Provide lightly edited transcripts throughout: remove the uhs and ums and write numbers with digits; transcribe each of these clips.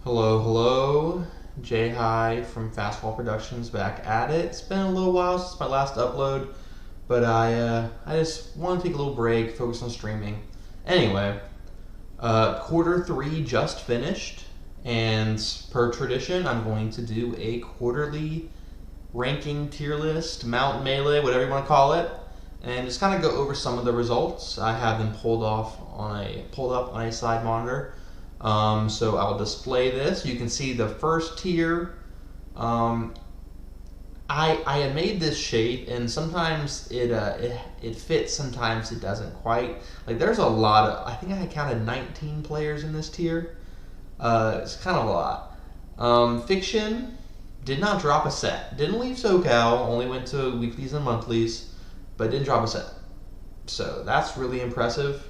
Hello, hello. Jay High from Fastball Productions back at it. It's been a little while since my last upload, but I just want to take a little break, focus on streaming. Anyway, quarter three just finished, and per tradition, I'm going to do a quarterly ranking tier list, Mount Melee, whatever you want to call it, and just kind of go over some of the results. I have them pulled up on a side monitor. So I'll display this. You can see the first tier. I had made this shape, and sometimes it fits, sometimes it doesn't quite. Like there's a lot of, I think I had counted 19 players in this tier. It's kind of a lot. Fiction did not drop a set. Didn't leave SoCal. Only went to weeklies and monthlies, but didn't drop a set. So that's really impressive.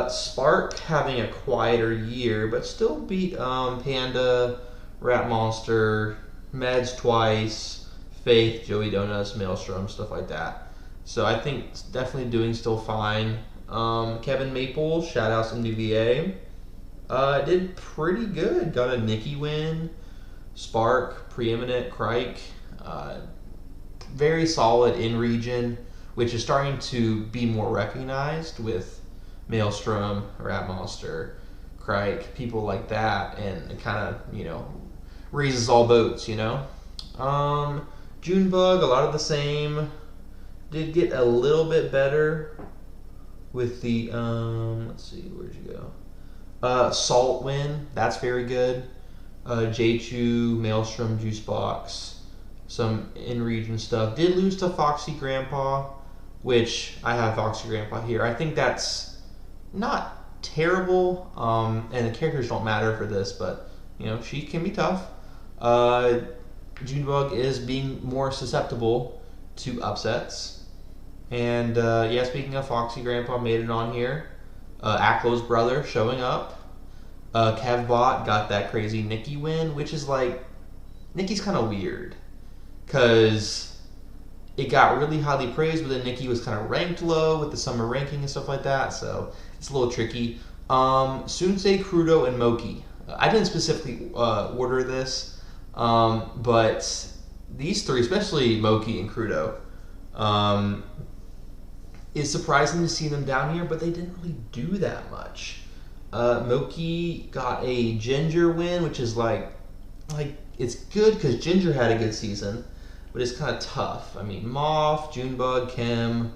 Spark having a quieter year, but still beat Panda, Rat Monster, Meds twice, Faith, Joey Donuts, Maelstrom, stuff like that. So I think it's definitely doing still fine. Kevin Maple, shoutouts MDVA, did pretty good. Got a Nikki win. Spark, Preeminent, Crike, very solid in region, which is starting to be more recognized with Maelstrom, Rat Monster, Crike, people like that, and it kind of, raises all boats, Junebug, a lot of the same. Did get a little bit better with the, let's see, where'd you go? Salt win, that's very good. J-Chew, Maelstrom, Juicebox, some in-region stuff. Did lose to Foxy Grandpa, which I have Foxy Grandpa here. I think that's not terrible, and the characters don't matter for this, but she can be tough. Junebug is being more susceptible to upsets, and speaking of Foxy Grandpa, made it on here. Aklo's brother showing up. Kevbot got that crazy Nikki win, which is like, Nikki's kind of weird because it got really highly praised, but then Nikki was kind of ranked low with the summer ranking and stuff like that, so it's a little tricky. Sunsei, Crudo, and Moki. I didn't specifically order this, but these three, especially Moki and Crudo, it's surprising to see them down here, but they didn't really do that much. Moki got a Ginger win, which is like it's good because Ginger had a good season, but it's kind of tough. I mean, Moth, Junebug, Kim,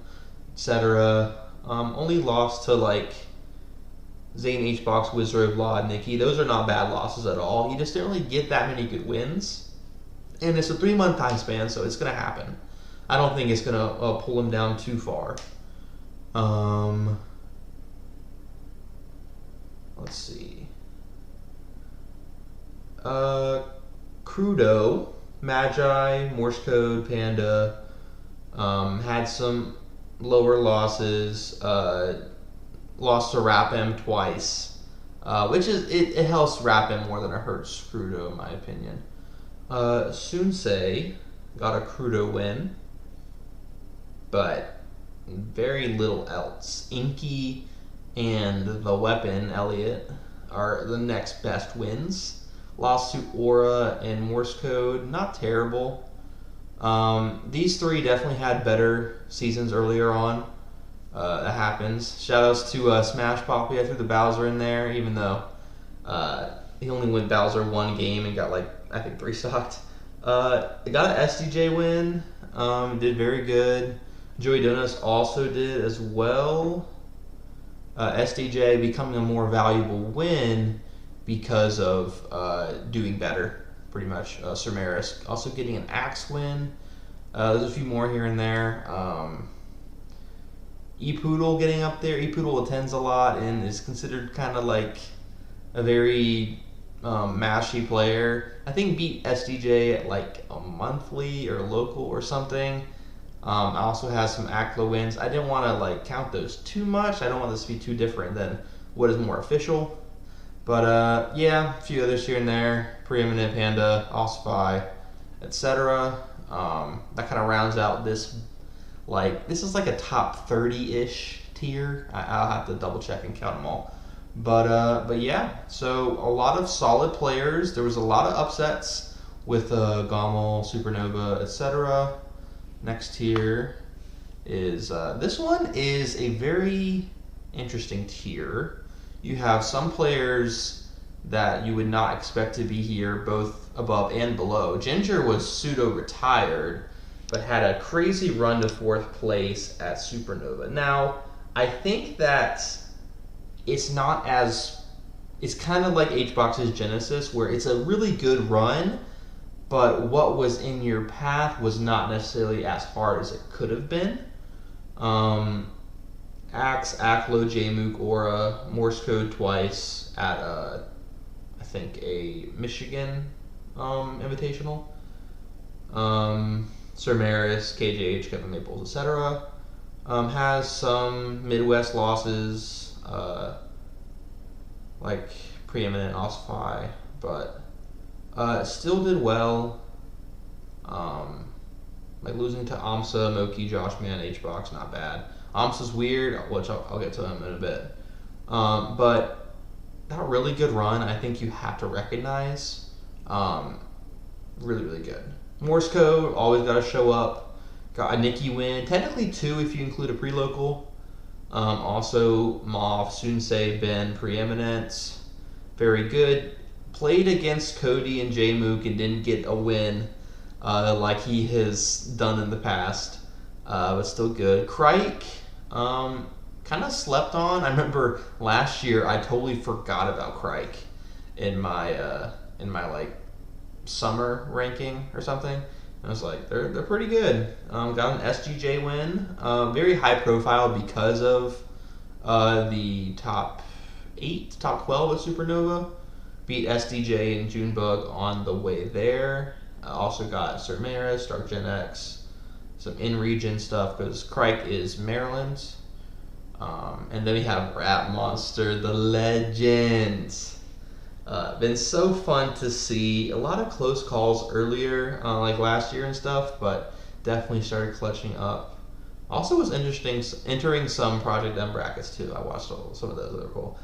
etc. Only lost to like Zane, Hbox, Wizard, Vlad, Nikki. Those are not bad losses at all. You just didn't really get that many good wins, and it's a 3-month time span, so it's gonna happen. I don't think it's gonna pull him down too far. Let's see. Crudo, Magi, Morse Code, Panda, had some lower losses. Lost to Rapim twice, which is it helps Rapim more than it hurts Crudo in my opinion. Sunsei got a Crudo win, but very little else. Inky and the Weapon Elliot are the next best wins. Lost to Aura and Morse Code, not terrible. These three definitely had better seasons earlier on. That happens. Shoutouts to Smash Poppy. I threw the Bowser in there, even though he only went Bowser one game and got I think 3 stocked. Got an SDJ win. Did very good. Joey Donuts also did as well. SDJ becoming a more valuable win because of doing better, pretty much. Sir Maris also getting an Axe win. There's a few more here and there. E-Poodle getting up there. E-Poodle attends a lot and is considered kind of like a very mashy player. I think beat SDJ at like a monthly or local or something. Also has some Aklo wins. I didn't want to count those too much. I don't want this to be too different than what is more official. But a few others here and there. Preeminent, Panda, Ossify, etc. That kind of rounds out this. This is like a top 30-ish tier. I'll have to double check and count them all. But yeah, so a lot of solid players. There was a lot of upsets with Gommel, Supernova, etc. Next here is this one is a very interesting tier. You have some players that you would not expect to be here, both above and below. Ginger was pseudo retired, but had a crazy run to fourth place at Supernova. Now, I think that it's not as it's kind of like HBox's Genesis, where it's a really good run, but what was in your path was not necessarily as hard as it could have been. Axe, Aklo, Jmook, Aura, Morse code twice at I think a Michigan invitational. Sir Maris, KJH, Kevin Maples, etc. Has some Midwest losses, like preeminent Ossify, but still did well. Like losing to Amsa, Moki, Josh Man, HBox, not bad. Amsa's weird, which I'll get to him in a bit. But that really good run, I think you have to recognize. Really, really good. Morse code, always got to show up. Got a Nikki win, technically 2 if you include a pre-local. Also, Moth, Sunsei, Ben, preeminent. Very good. Played against Cody and Jmook and didn't get a win like he has done in the past, but still good. Crike, kind of slept on. I remember last year I totally forgot about Crike in my like summer ranking or something. I was like, they're pretty good. Got an SGJ win, very high profile because of the top 8, top 12 at Supernova. Beat SDJ and Junebug on the way there. Also got Sir Maris, Dark Gen X, some in-region stuff because Crike is Maryland. And then we have Rap Monster, the legend. Been so fun to see. A lot of close calls earlier, like last year and stuff, but definitely started clutching up. Also was interesting entering some Project M brackets too. I watched some of those. They were cool.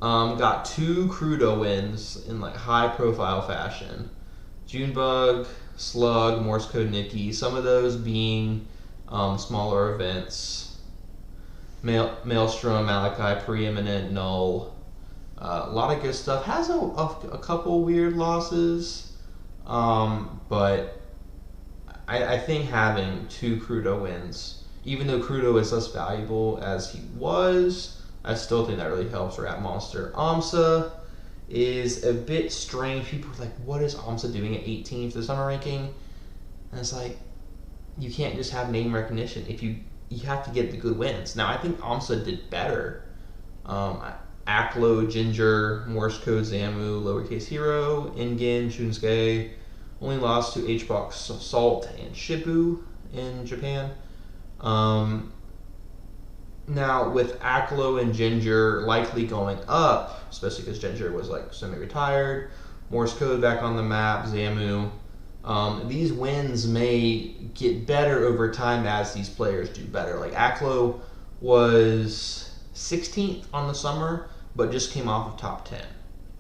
Got 2 Crudo wins in like high profile fashion. Junebug, Slug, Morse Code Nikki, some of those being smaller events. Maelstrom, Malachi, Preeminent, Null. A lot of good stuff. Has a couple weird losses, but I think having 2 Crudo wins, even though Crudo is less valuable as he was, I still think that really helps Rap Monster. Amsa is a bit strange. People are like, what is Amsa doing at 18 for the summer ranking? And it's like, you can't just have name recognition. If you have to get the good wins. Now, I think Amsa did better. Aklo, Ginger, Morse Code, Zamu, Lowercase Hero, Ingen, Shunsuke. Only lost to HBox, Salt, and Shibu in Japan. Now, with Aklo and Ginger likely going up, especially because Ginger was like semi-retired, Morse Code back on the map, Zamu, these wins may get better over time as these players do better. Like Aklo was 16th on the summer, but just came off of top 10.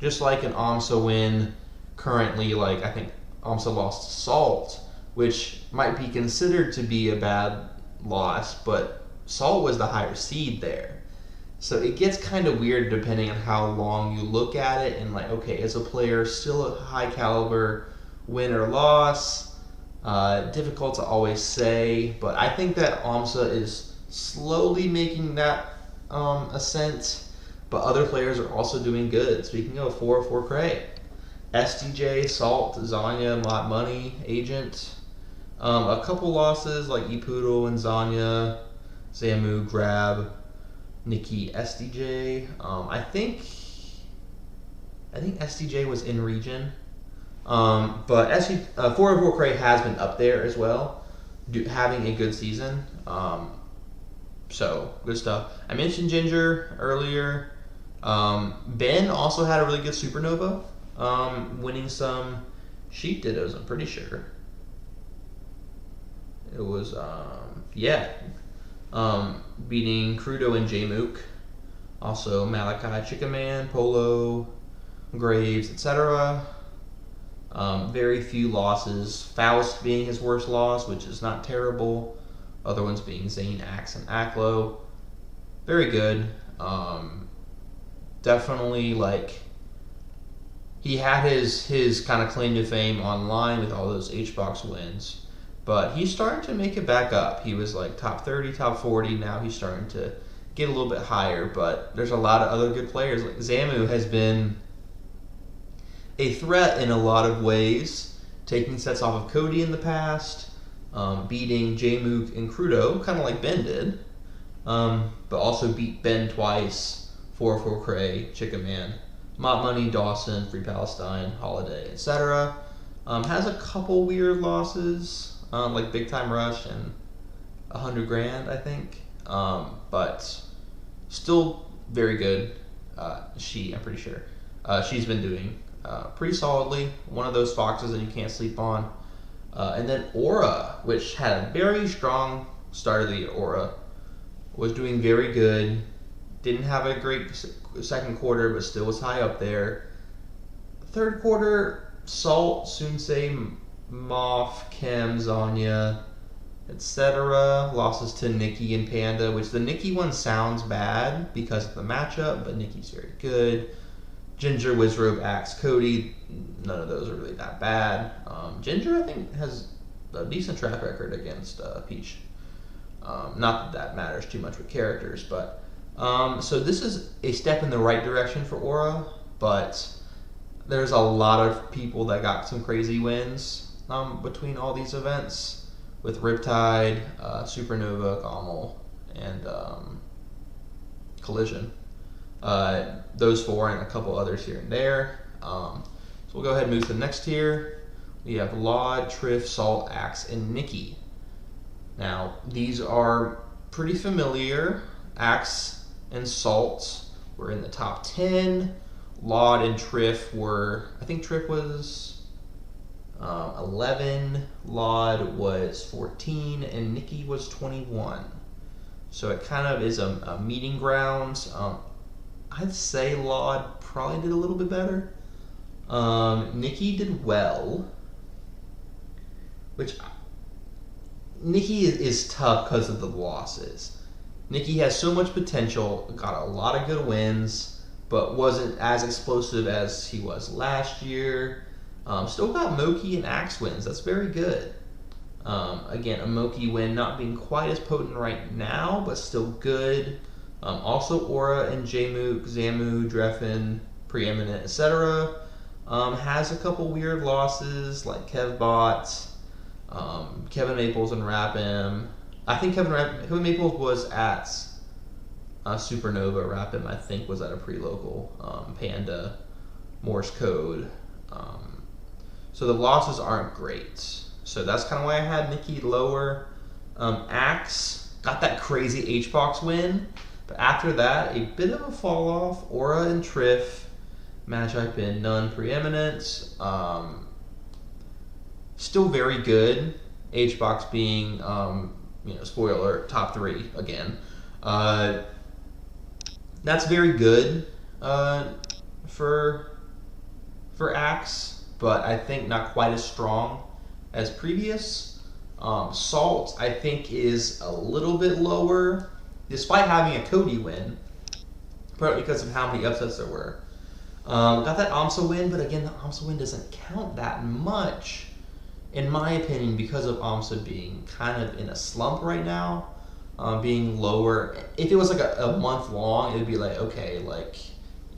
Just like an Amsa win currently, like I think Amsa lost to Salt, which might be considered to be a bad loss, but Salt was the higher seed there. So it gets kind of weird depending on how long you look at it and like, okay, is a player still a high caliber win or loss? Difficult to always say, but I think that Amsa is slowly making that ascent, but other players are also doing good. Speaking of 404 Cray, SDJ, Salt, Zanya, Mott Money, Agent, a couple losses like Epoodle and Zanya, Zamu, Grab, Nikki, SDJ. I think SDJ was in region, but 404 Cray has been up there as well, having a good season. So good stuff. I mentioned Ginger earlier. Ben also had a really good Supernova, winning some Sheep Dittos, I'm pretty sure. It was, beating Crudo and Jmook. Also Malachi, Chicken Man, Polo, Graves, etc. Very few losses. Faust being his worst loss, which is not terrible. Other ones being Zane, Axe, and Aklo. Very good. Definitely, like, he had his kind of claim to fame online with all those HBox wins, but he's starting to make it back up. He was like top 30, top 40. Now he's starting to get a little bit higher, but there's a lot of other good players. Like Zamu has been a threat in a lot of ways, taking sets off of Cody in the past, beating J-Mook and Crudo, kind of like Ben did, but also beat Ben twice, 4-4 Cray, Chicken Man, Mop Money, Dawson, Free Palestine, Holiday, etc. Has a couple weird losses, like Big Time Rush and 100 grand, I think, but still very good. I'm pretty sure, she's been doing pretty solidly. One of those foxes that you can't sleep on. And then Aura, which had a very strong start of the year. Aura was doing very good. Didn't have a great second quarter, but still was high up there. Third quarter, Salt, Sunsei, Moff, Kim, Zanya, etc. Losses to Nikki and Panda, which the Nikki one sounds bad because of the matchup, but Nikki's very good. Ginger, Wizrobe, Axe, Cody, none of those are really that bad. Ginger, I think, has a decent track record against Peach. Not that that matters too much with characters, but so this is a step in the right direction for Aura, but there's a lot of people that got some crazy wins between all these events, with Riptide, Supernova, Gommel, and Collision. Those four and a couple others here and there. So we'll go ahead and move to the next tier. We have Laud, Triff, Salt, Axe, and Nikki. Now, these are pretty familiar. Axe and Salt were in the top 10. Laud and Triff were, I think Triff was 11, Laud was 14, and Nikki was 21. So it kind of is a meeting ground. I'd say Laud probably did a little bit better. Nikki did well, which Nikki is tough because of the losses. Nikki has so much potential, got a lot of good wins, but wasn't as explosive as he was last year. Still got Moki and Axe wins. That's very good. Again, a Moki win not being quite as potent right now, but still good. Also Aura and J-Mook, Zamu, Dreffin, Preeminent, etc. Has a couple weird losses like Kevbot, Kevin Maples and Rapim. I think Kevin Maples was at Supernova. Rapim, I think, was at a pre-local. Panda, Morse Code. So the losses aren't great. So that's kind of why I had Nikki lower. Axe got that crazy HBox win. But after that, a bit of a fall off. Aura and Triff, matchup in none preeminent. Still very good. HBox being, spoiler alert, top 3 again. That's very good for Axe, but I think not quite as strong as previous. Salt, I think, is a little bit lower, despite having a Cody win, partly because of how many upsets there were. Got that AMSA win, but again, the AMSA win doesn't count that much, in my opinion, because of AMSA being kind of in a slump right now, being lower. If it was like a month long, it would be like, okay, like,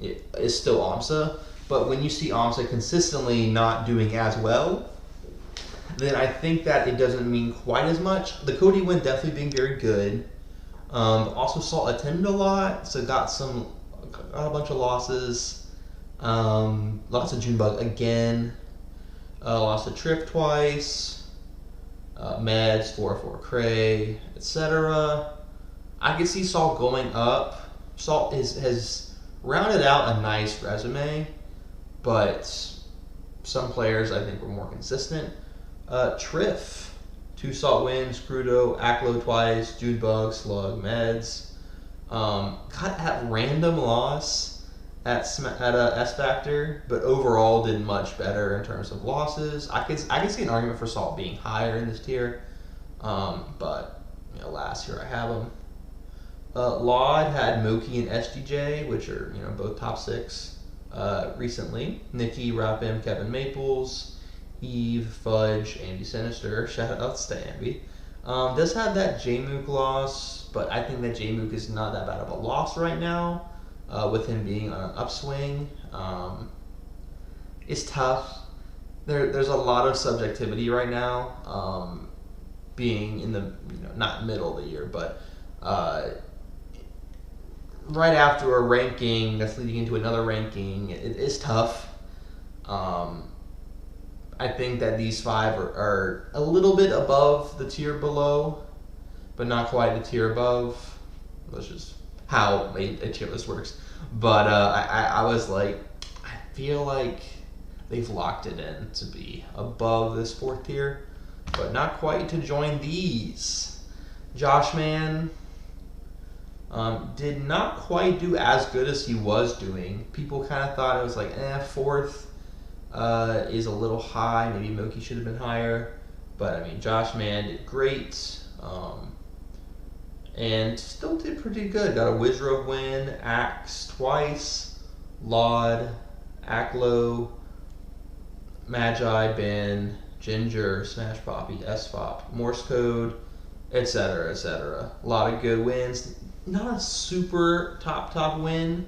it is still AMSA. But when you see AMSA consistently not doing as well, then I think that it doesn't mean quite as much. The Cody win definitely being very good. Also Salt attended a lot, so got a bunch of losses. Lots of Junebug again. Lost to Trip twice. Meds, 4-4 Cray, etc. I could see Salt going up. Salt has rounded out a nice resume, but some players I think were more consistent. Triff, 2 Salt wins, Crudo, Aklo twice, Junebug, Slug, Meds. Got that random loss at S Factor, but overall did much better in terms of losses. I can see an argument for Salt being higher in this tier, but last year I have him. Laud had Moki and SGJ, which are both top 6 recently. Nikki, Rapim, Kevin Maples, Eve, Fudge, Andy Sinister. Shout outs to Ambi. Does have that J-Mook loss, but I think that J-Mook is not that bad of a loss right now, with him being on an upswing. It's tough. There's a lot of subjectivity right now, being in the not middle of the year, but right after a ranking that's leading into another ranking, it is tough. I think that these 5 are a little bit above the tier below, but not quite the tier above. That's just how a tier list works. But I was like, I feel like they've locked it in to be above this 4th tier, but not quite to join these. Josh Man did not quite do as good as he was doing. People kind of thought it was like, 4th is a little high. Maybe Moki should have been higher. But, I mean, Josh Man did great. And still did pretty good. Got a Wizrobe win, Axe twice, Laud, Aklo, Magi, Ben, Ginger, Smash Poppy, SFOP, Morse Code, etc., etc. A lot of good wins. Not a super top win,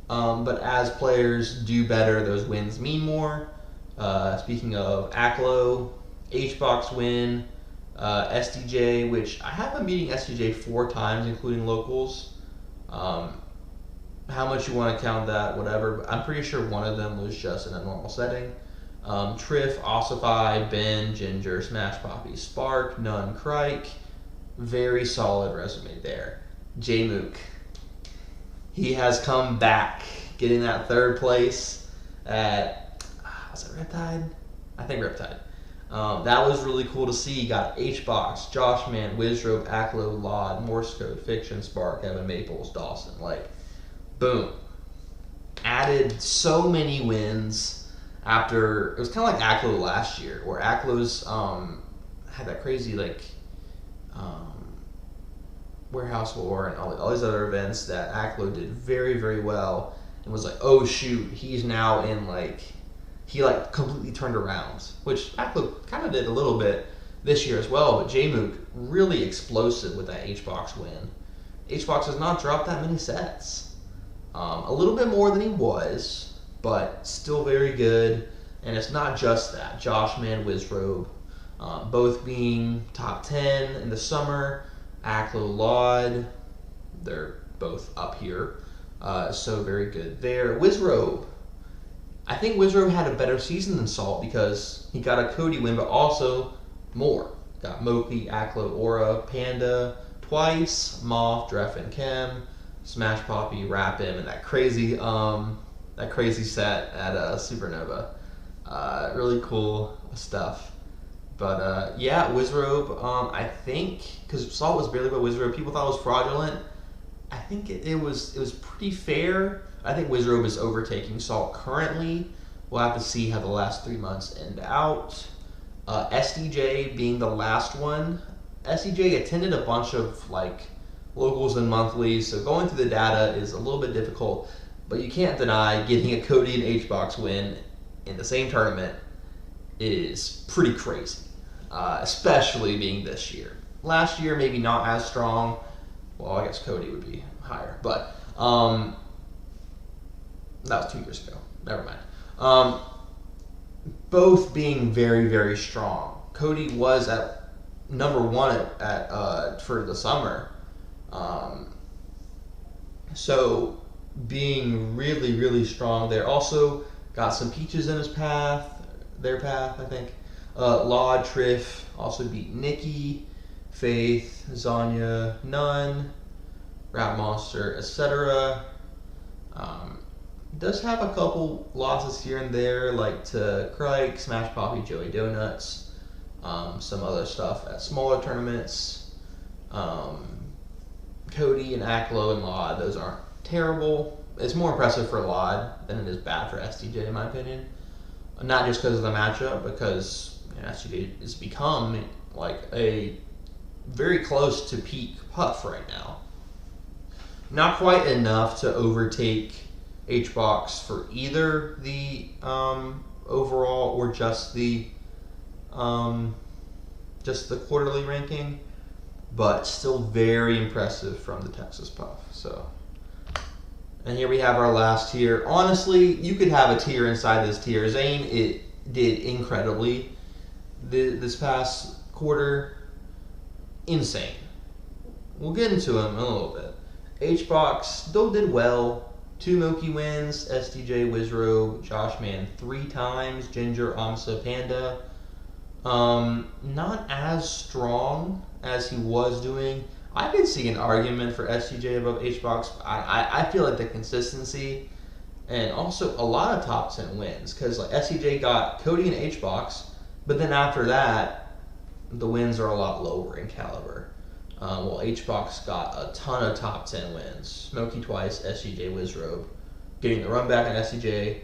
but as players do better, those wins mean more. Speaking of Aklo, H-Box win, SDJ, which I have been beating SDJ 4 times, including locals. How much you want to count that, whatever. I'm pretty sure one of them was just in a normal setting. Triff, Ossify, Ben, Ginger, Smash Poppy, Spark, None, Crike. Very solid resume there. J-Mook. He has come back, getting that 3rd place at, was it Riptide? I think Riptide. That was really cool to see. He got H-Box, Josh Man, Wizrobe, Aklo, Laud, Morse Code, Fiction, Spark, Evan Maples, Dawson. Like, boom. Added so many wins after, it was kind of like Aklo last year, where Aklo's had that crazy, like, Warehouse War and all these other events that Aklo did very, very well, and was like, oh shoot, he's now in he completely turned around, which Aklo kind of did a little bit this year as well, but J-Mook really explosive with that H-Box win. H-Box has not dropped that many sets. A little bit more than he was, but still very good, and it's not just that. Josh Man, Wizrobe, both being top 10 in the summer. Aklo, Laud, they're both up here, so very good there. Wizrobe, I think Wizrobe had a better season than Salt because he got a Cody win, but also more. Got Moki, Aklo, Aura, Panda twice, Moth, Dref, and Chem, Smash Poppy, Rapim, and that crazy set at Supernova. Really cool stuff. But yeah, Wizrobe, I think, because Salt was barely about Wizrobe, people thought it was fraudulent. I think it was pretty fair. I think Wizrobe is overtaking Salt currently. We'll have to see how the last 3 months end out. SDJ being the last one. SDJ attended a bunch of locals and monthlies, so going through the data is a little bit difficult, but you can't deny getting a Cody and H-Box win in the same tournament is pretty crazy, especially being this year. Last year, maybe not as strong. Well, I guess Cody would be higher, but that was 2 years ago. Never mind. Both being very, very strong. Cody was at number 1 at for the summer. So being really, really strong there. Also got some peaches in their path, I think. Laud, Triff, also beat Nikki, Faith, Zanya, None, Rap Monster, etc. Does have a couple losses here and there, like to Crike, Smash Poppy, Joey Donuts, some other stuff at smaller tournaments. Cody and Aklo and Laud, those aren't terrible. It's more impressive for Laud than it is bad for STJ, in my opinion. Not just because of the matchup, because STJ has become like a very close to peak Puff right now. Not quite enough to overtake HBox for either the overall or just the quarterly ranking, but still very impressive from the Texas Puff. So, and here we have our last tier. Honestly, you could have a tier inside this tier. Zane, it did incredibly this past quarter. Insane. We'll get into him in a little bit. HBox still did well. 2 Moki wins. STJ, Wizro, Josh Man 3 times. Ginger, Amsa, Panda. Not as strong as he was doing. I could see an argument for STJ above HBox. I feel like the consistency and also a lot of top 10 wins, because like STJ got Cody and HBox, but then after that, the wins are a lot lower in caliber. Well, HBox got a ton of top 10 wins. Smokey twice, STJ, Wizrobe, getting the run back on STJ,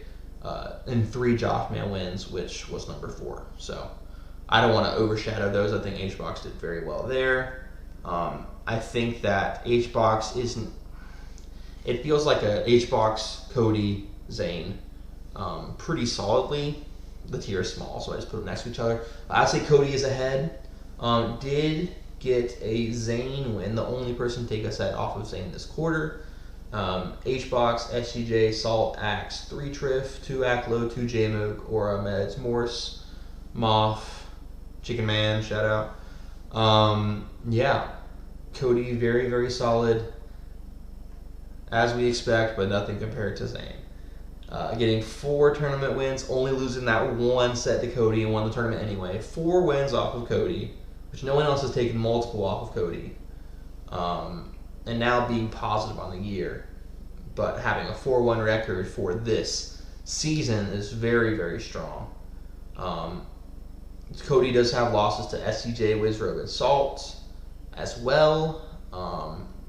and 3 Joffman wins, which was number 4. So I don't want to overshadow those. I think HBox did very well there. I think that HBox isn't. It feels like a HBox, Cody, Zane, pretty solidly. The tier is small, so I just put them next to each other. I say Cody is ahead. Did get a Zane win, the only person to take a set off of Zane this quarter. HBox, SCJ, Salt, Axe, 3 Triff, 2 Aklo, 2 Jmoke, Aura, Meds, Morse, Moth, Chicken Man, shout out. Yeah, Cody very, very solid, as we expect, but nothing compared to Zane. Getting 4 tournament wins, only losing that 1 set to Cody and won the tournament anyway. 4 wins off of Cody, which no one else has taken multiple off of Cody. And now being positive on the year, but having a 4-1 record for this season is very, very strong. Cody does have losses to SCJ, Wizrobe, and Salt as well,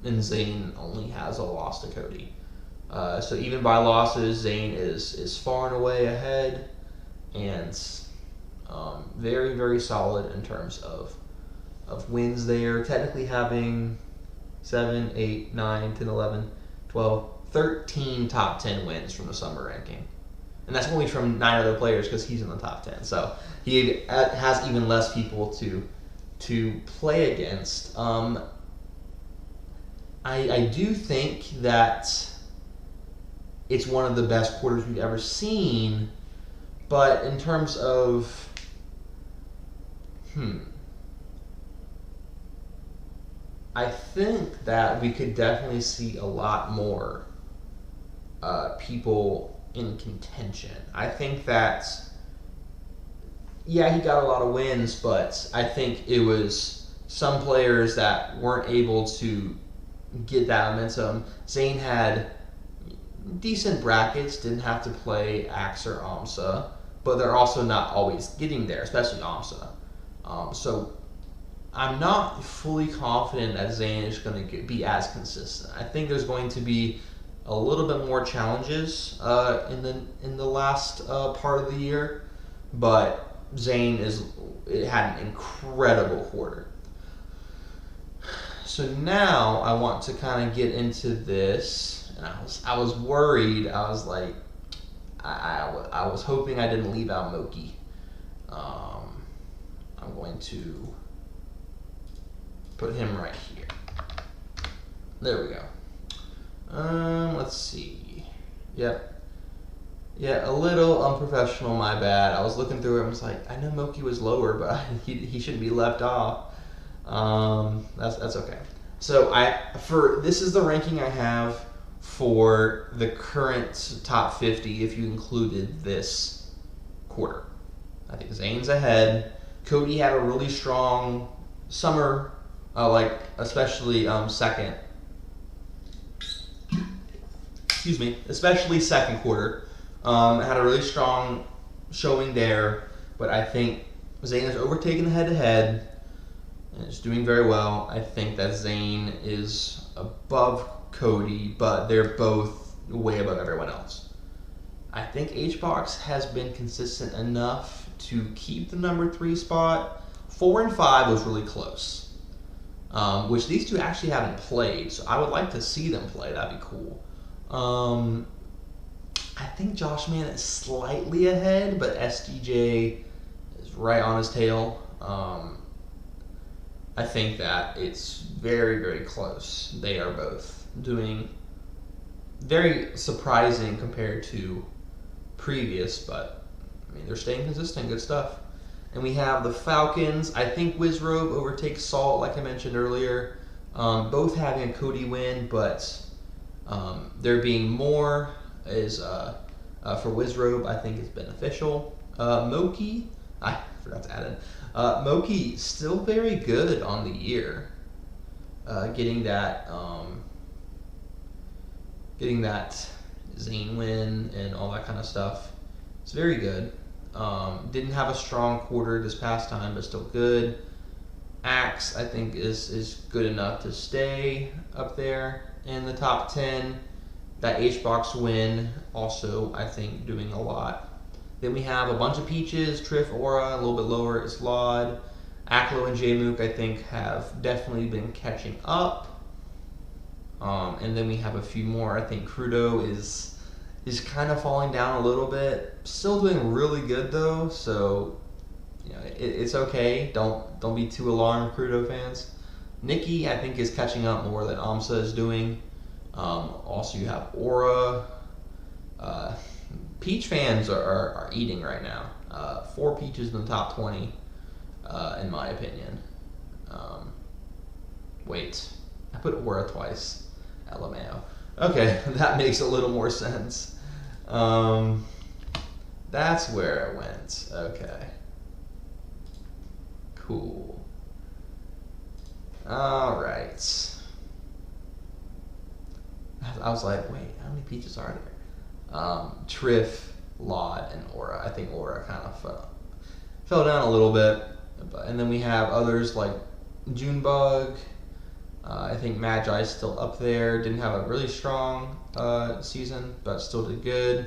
and Zane only has a loss to Cody. So even by losses, Zane is far and away ahead, and very, very solid in terms of wins there. Technically having 7, 8, 9, 10, 11, 12, 13 top 10 wins from the summer ranking. And that's only from 9 other players because he's in the top 10. So he has even less people to play against. I do think that it's one of the best quarters we've ever seen, but in terms of I think that we could definitely see a lot more people in contention. I think that, yeah, he got a lot of wins, but I think it was some players that weren't able to get that momentum. Zane had decent brackets, didn't have to play Axe or Amsa, but they're also not always getting there, especially Amsa. So I'm not fully confident that Zane is going to be as consistent. I think there's going to be a little bit more challenges in the last part of the year, but Zane had an incredible quarter. So now I want to kind of get into this, and I was worried. I was like, I was hoping I didn't leave out Moki. I'm going to put him right here. There we go. Let's see. Yep. Yeah, a little unprofessional, my bad. I was looking through it and was like, I know Moki was lower, but he shouldn't be left off. That's okay. So this is the ranking I have for the current top 50 if you included this quarter. I think Zane's ahead. Cody had a really strong summer, especially second. Excuse me, especially second quarter. Had a really strong showing there, but I think Zane has overtaken the head-to-head. and is doing very well. I think that Zane is above Cody, but they're both way above everyone else. I think HBox has been consistent enough to keep the number 3 spot. 4 and 5 was really close, which these two actually haven't played, so I would like to see them play. That'd be cool. I think Josh Mann is slightly ahead, but SDJ is right on his tail. I think that it's very, very close. They are both doing very surprising compared to previous, but I mean, they're staying consistent. Good stuff. And we have the Falcons. I think Wizrobe overtakes Salt, like I mentioned earlier. Both having a Cody win, but there being more is for Wizrobe, I think is beneficial. Moki, I forgot to add in. Moki still very good on the year, getting that Zane win and all that kind of stuff. It's very good. Didn't have a strong quarter this past time, but still good. Axe, I think, is good enough to stay up there in the top 10. That HBox win also, I think, doing a lot. Then we have a bunch of Peaches, Triff, Aura, a little bit lower is Laud. Aklo and Jmook, I think, have definitely been catching up. And then we have a few more. I think Crudo is kind of falling down a little bit. Still doing really good though, so it's okay. Don't be too alarmed, Crudo fans. Nikki, I think, is catching up more than Amsa is doing. Also, you have Aura. Peach fans are eating right now. 4 Peaches in the top 20, in my opinion. Wait, I put Aura twice. LMAO. Okay, that makes a little more sense. That's where it went. Okay. Cool. All right. I was like, wait, how many Peaches are there? Triff, Laud, and Aura. I think Aura kind of fell down a little bit. And then we have others like Junebug. I think Magi's still up there. Didn't have a really strong season, but still did good.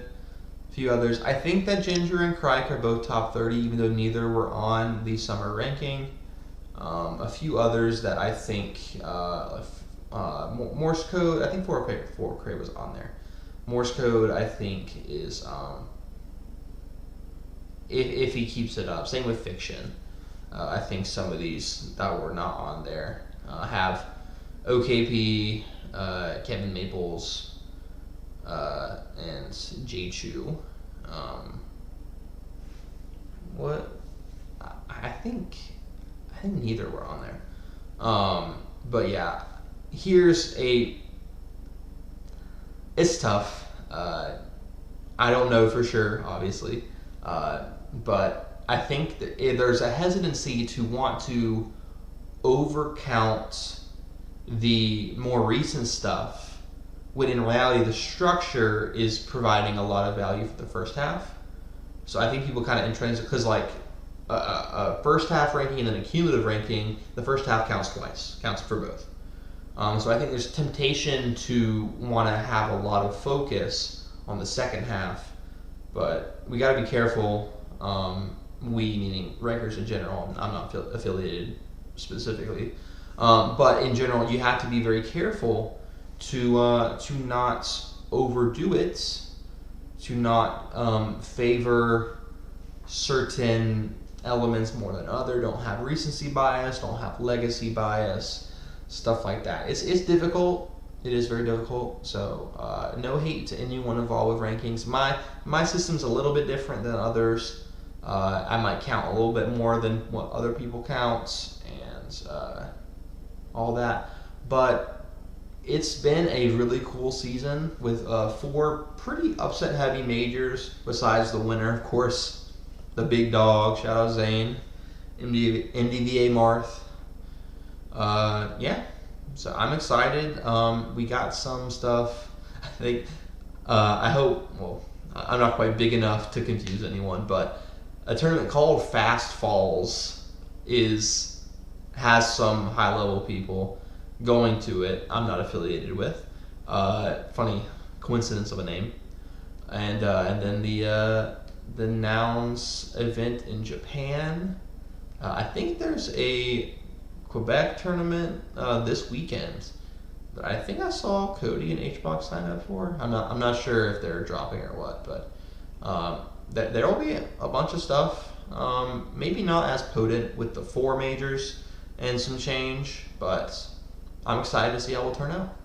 A few others. I think that Ginger and Crike are both top 30, even though neither were on the summer ranking. A few others that I think, Morse Code, I think 4K was on there. Morse Code, I think, is, if he keeps it up. Same with Fiction. I think some of these that were not on there have OKP, Kevin Maples, and J-Chu. What? I think neither were on there. But yeah, it's tough. I don't know for sure, obviously, but I think that there's a hesitancy to want to overcount the more recent stuff, when in reality the structure is providing a lot of value for the first half. So I think people kind of intrinsic, because like a first half ranking and then a cumulative ranking, the first half counts twice, counts for both. So I think there's temptation to want to have a lot of focus on the second half, but we got to be careful. We, meaning rankers in general, I'm not affiliated specifically, but in general, you have to be very careful to not overdo it, to not favor certain elements more than other. Don't have recency bias, don't have legacy bias, stuff like that. It's difficult. It is very difficult. So no hate to anyone involved with rankings. My system's a little bit different than others. I might count a little bit more than what other people count and all that. But it's been a really cool season with 4 pretty upset-heavy majors, besides the winner, of course, the big dog. Shout out Zane, NDVA Marth. Yeah, so I'm excited. We got some stuff. I think, I hope, well, I'm not quite big enough to confuse anyone, but a tournament called Fast Falls has some high level people going to it. I'm not affiliated with. Funny coincidence of a name. And then the Nouns event in Japan. I think there's a Quebec tournament this weekend that I think I saw Cody and HBox sign up for. I'm not sure if they're dropping or what, but there will be a bunch of stuff. Maybe not as potent with the 4 majors and some change, but I'm excited to see how it will turn out.